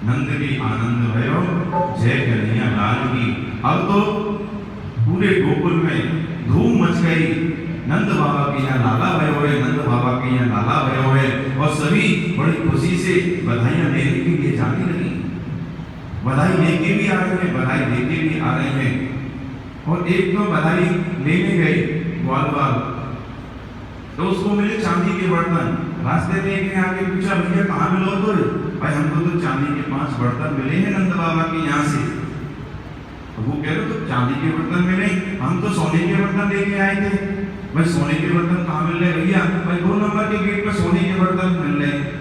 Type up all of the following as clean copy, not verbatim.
नंद की आनंद भयो जय कन्हैया लाल की। अब तो पूरे गोकुल में धूम मच गई। नंद बाबा के यहाँ लाला भयो है, नंद बाबा के यहाँ लाला भयो है, और सभी बड़ी खुशी से बधाइयां लेने के लिए जाने लगी। बधाई लेके भी आ रहे हैं, बधाई लेके भी आ रहे हैं। और एक तो बधाई लेने गए ग्वाल वाल, तो उसको मिले चांदी के बर्तन। रास्ते में एक ने आके पूछा, भैया कहाँ मिलो तो? भाई हमको तो चांदी के 5 बर्तन मिले हैं नंद बाबा के यहाँ से। तो वो कह रहे तो चांदी के बर्तन मिले, हम तो सोने के बर्तन लेके आए थे। भाई सोने के बर्तन कहाँ मिल रहे भैया? भाई 2 नंबर के गेट पर सोने के बर्तन मिल रहे हैं।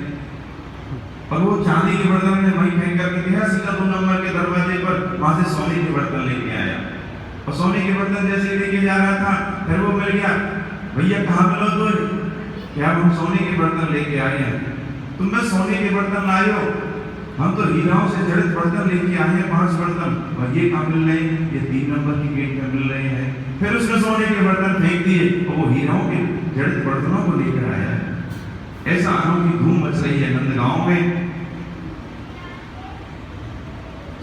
और वो चांदी के बर्तन ने वही फेंक करके गया सीधा 2 नंबर के दरवाजे पर, वहां से सोने के बर्तन लेके आया। और सोने के बर्तन जैसे लेके जा रहा था, फिर वो मिल गया, भैया कहाँ मिलो तो? क्या हम सोने के बर्तन लेके आए हैं? तुम में सोने के बर्तन लाए हो? हम तो हीराओं से जड़ित बर्तन लेके आए हैं 5 बर्तन। और ये कहाँ मिल रहे हैं? ये 3 नंबर की गेट में मिल रहे हैं। फिर उसने सोने के बर्तन फेंक दिए और वो हीराओं के जड़ित बर्तनों को लेकर आया है। ऐसा अनोखी धूम मच रही है नंदगांव में।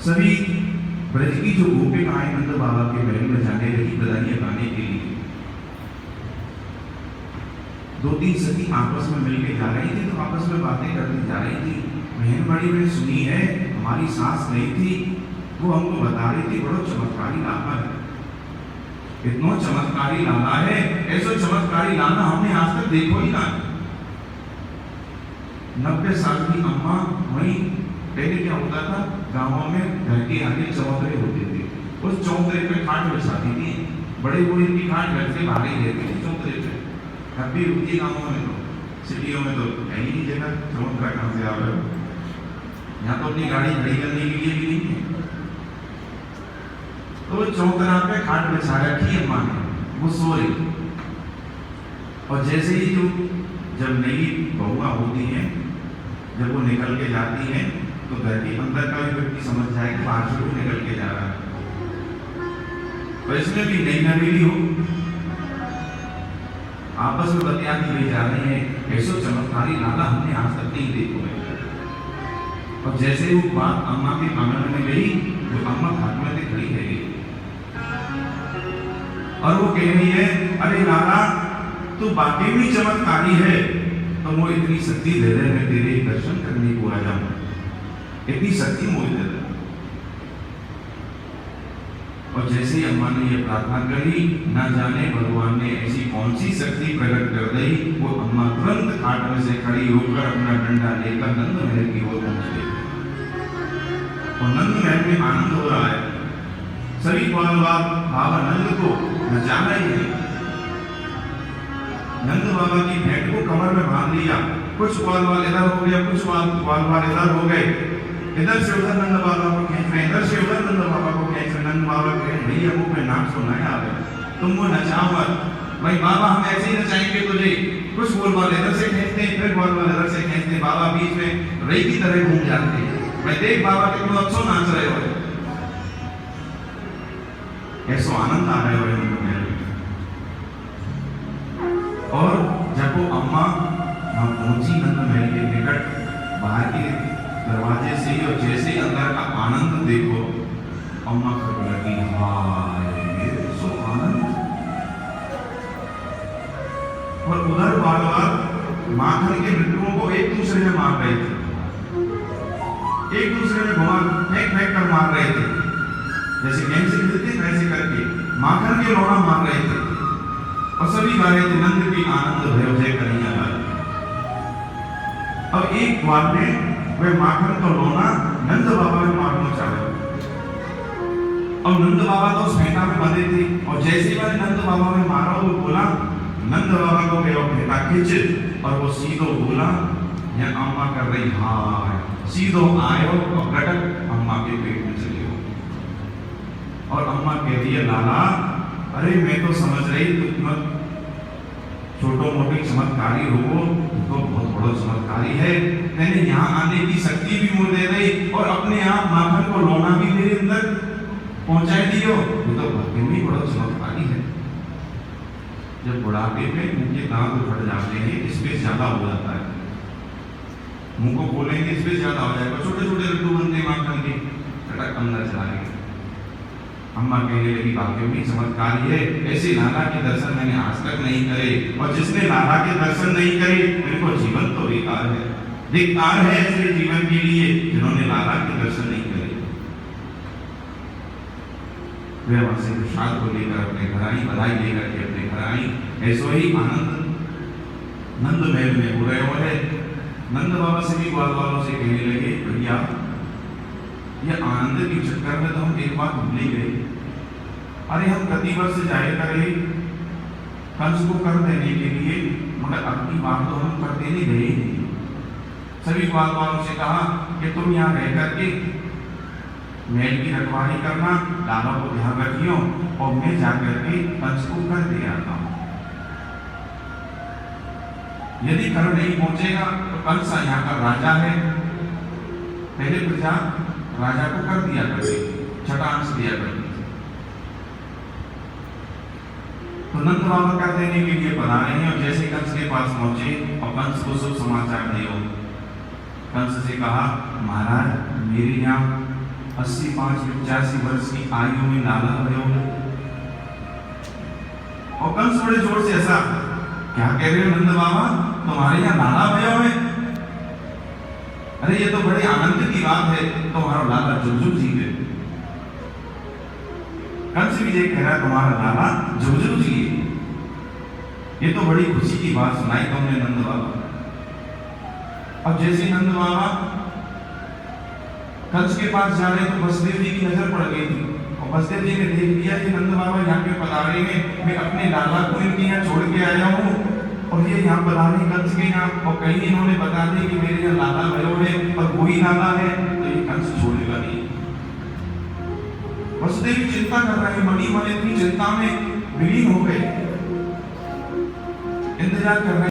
सभी ब्रज की जो गोपिकाएं नंद बाबा के महल में जाने लगी बधाइयां गाने के लिए। 2-3 सखी आपस में मिलकर जा रही थी, तो आपस में बातें करती जा रही थी। बहन बड़ी ने सुनी है, हमारी सास गई थी, वो हमको बता रही थी बड़ा चमत्कारी लाला है, इतना चमत्कारी लाला है, ऐसा चमत्कारी लाला हमने आज तक देखो ही ना। 90 साल की अम्मा, वही पहले क्या होता था, गांवों में घर के आगे चौतरे होते थे, उस चौतरे पे खाट बिछाती थी। बड़े बूढ़े की खाट घर से बाहर ही रहती थी चौतरे पे। अभी उनके गाँवों में तो, सिटियों में तो है ही नहीं जगह, चौतरा कहाँ से आ रहे हो? यहाँ तो अपनी गाड़ी खड़ी करने के लिए भी नहीं है। तो चौतरा पे खाट बिछा रखी अम्मा ने, वो सो रही। और जैसे ही जो जब नई बहुआ होती हैं, जब वो निकल के जाती हैं, तो घर के अंदर का भी व्यक्ति समझ जाए कि बाहर से वो निकल के जा रहा है। तो इसमें भी नई नवेली हो, आपस में बतियाती हुई जा रही है, ऐसा चमत्कारी लाला हमने आज तक नहीं देखो है। और जैसे वो बात अम्मा के आंगन में गई, जो अम्मा घाट में से खड़ी है और वो कह रही है, अरे लाला तू वाकई में चमत्कारी है, तो वो इतनी शक्ति दे दे, मैं तेरे दर्शन करने को आ जाऊं, इतनी शक्ति मुझे दे दे। और जैसे ही अम्मा ने ये प्रार्थना करी, ना जाने भगवान ने ऐसी कौन सी शक्ति प्रकट कर दी, वो अम्मा तुरंत खाट में से खड़ी होकर अपना डंडा लेकर नंद महल की ओर पहुंच गई। और नंद महल में आनंद हो रहा है, सभी ग्वालवाल बाबा नंद को नचा रहे हैं। नंद बाबा की भेंट को कमर में बांध लिया, कुछ ग्वालवाल इधर हो गया, कुछ ग्वालवाल इधर हो गए, इधर से उधर नंद बाबा को खींच रहे, इधर से उधर नंद बाबा को खींच रहे। नंद बाबा कह रहे, भैया वो मैं नाम सुनाया आ गया, तुम वो नचाओ मत, भाई बाबा हम ऐसे ही नचाएंगे तुझे। कुछ ग्वालवाल इधर से खींचते, फिर ग्वालवाल इधर से खींचते, बाबा बीच में रई की तरह घूम जाते हैं, भाई देख बाबा कितना अच्छा नाच रहे हो, ऐसा आनंद आ रहे हो। और जब वो अम्मा वहां पहुंची नंद महल के निकट, बाहर के दरवाजे से ही, और जैसे अंदर का आनंद देखो, अम्मा को लगी हाय सो आनंद। और उधर बार-बार माखन के बिट्टुओं को एक दूसरे में मार रहे थे, एक दूसरे में घुमा फेंक फेंक कर मार रहे थे, जैसे गेंद से खेलते वैसे करके माखन के लोड़ा मार रहे थे। और सभी गा रहे थे, नंद की आनंद भयो जय कन्हैया लाल। अब एक बार में वह माखन का लोना नंद बाबा में मारना चाहे, और नंद बाबा तो उस फेंटा में बंधे थे, और जैसे ही नंद बाबा में मारा, वो बोला नंद बाबा को मेरा फेंटा खींच, और वो सीधो बोला, यह अम्मा कर रही हाय, सीधो आयो और गटक अम्मा के पेट में चले हो। और अम्मा कह रही है, लाला अरे मैं तो समझ रही तुम छोटो मोटी चमत्कारी हो, तो बहुत बड़ा चमत्कारी है, मैंने यहाँ आने की शक्ति भी मुझे दे रही, और अपने आप माखन को लोना भी मेरे अंदर पहुंचाई दियो, तो वाकई में बड़ा चमत्कारी है। जब बुढ़ापे में उनके दांत उखड़ जाते हैं, स्पेस ज्यादा हो जाता है, मुंह को खोलेंगे स्पेस ज्यादा हो जाएगा, छोटे छोटे लड्डू बनते अम्मा कहने लगी वाकई में चमत्कार है, ऐसे लाला के दर्शन मैंने आज तक नहीं करे, और जिसने लाला के दर्शन नहीं करे उनको जीवन तो बेकार है, धिक्कार है ऐसे जीवन के लिए जिन्होंने लाला के दर्शन नहीं करे। वे वहां से प्रसाद को लेकर अपने घर आई, बधाई लेकर के अपने घर आई। ऐसो ही आनंद नंद महल में हो रहे हो है। नंद बाबा से भी ग्वाल वालों से कहने लगे, भैया ये आनंद के चक्कर में तो हम एक बात भूल ही गए। अरे हम प्रति वर्ष जाया करे कंस को कर देने के लिए, मगर अब की बात तो हम कर देने गए ही नहीं। सभी ग्वाल वालों से कहा कि तुम यहाँ रह करके महल की रखवाली करना, लाला को ध्यान रखियो, और मैं जाकर के कंस को कर दे आता हूँ। यदि कर नहीं पहुंचेगा तो कंस यहाँ का राजा है, पहले प्रजा राजा को कर दिया करती, छठा अंश दिया करती। तो नंद बाबा कर देने के लिए बना रहे हैं, और जैसे कंस के पास पहुंचे और कंस को शुभ समाचार दियो। कंस से कहा, महाराज मेरे यहाँ 85-85 वर्ष की आयु में लाला भयो। और कंस बड़े जोर से ऐसा, क्या कह रहे हो नंद बाबा, तुम्हारे यहाँ लाला भयो है? अरे ये तो बड़े आनंद की बात है, तुम्हारा लाला जुग जी है। कंस भी ये कह रहा है तुम्हारा लाला जुग जी है, ये तो बड़ी खुशी की बात सुनाई तुमने नंद बाबा। अब जैसे नंद बाबा कंस के पास जा रहे तो वसुदेव जी की नजर पड़ गई थी, और वसुदेव जी ने देख लिया कि नंद बाबा यहाँ पे पधारे हैं, मैं अपने लाला को इनके यहाँ छोड़ के आया हूँ, और ये यहाँ पधारे कंस के यहाँ, और कहीं इन्होंने बता दी कि मेरे यहाँ लाला भयो है और कोई लाला है, तो ये कंस छोड़ेगा नहीं। वसुदेव जी चिंता कर रहे हैं, मणि मन इतनी चिंता में विलीन हो गए, इंतजार कर रहे हैं।